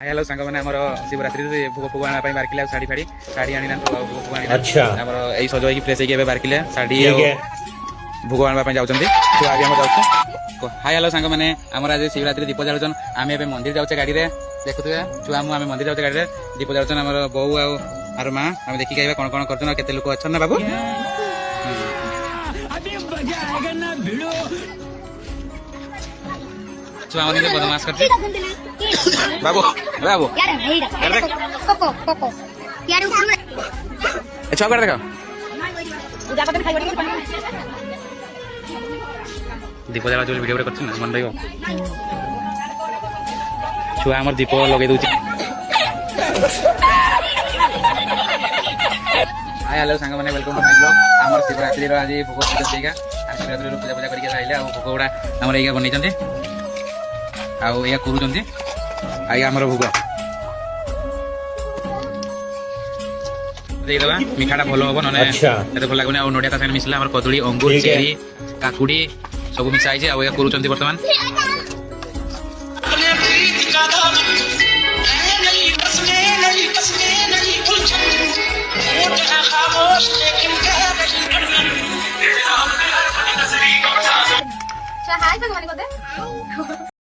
Hello सांग मैंने शिवरात्रि भोग फोग आना बारकिले शाढ़ी फाड़ी शाढ़ी आनी भोग फोग आनी अच्छा यही सज हो फ्रेश होगी बारकिले शाढ़ी भोग आना जाऊँगी छुआ भी जाऊँ। हाय हेलो सांग मैंने आज शिवरात्रि दीप जालुन आम ए मंदिर जाऊे गाड़ी में देखुए छुआ मुझे मंदिर जाऊे गाड़ी में दीप जालुन आम बो आर माँ आम देखिए कह कौन कौन कर लोक अच्छा ना बाबू छुआ मैंने बदमाश कर बाबू बाबू छुआ कर देख दीप जला जो वीडियो कर मन भाई छुआ आम दीप लगे दूसरी। हाय हेलो सांग मैंने वेलकम टू माय ब्लॉग आम शिवरात्रि आज भोग पूजा देगा शिवरात्रि पूजा पूजा करके आइले भोग गुड़ा आम ये बनई आया कर भोग देदेबा मिठाटा भल हम ना भल लगुनि नड़िया साथ मिसला कदली अंगूर चेरी काकुड़ी सब मिसाई कर बर्तमान हाय भगवान को दे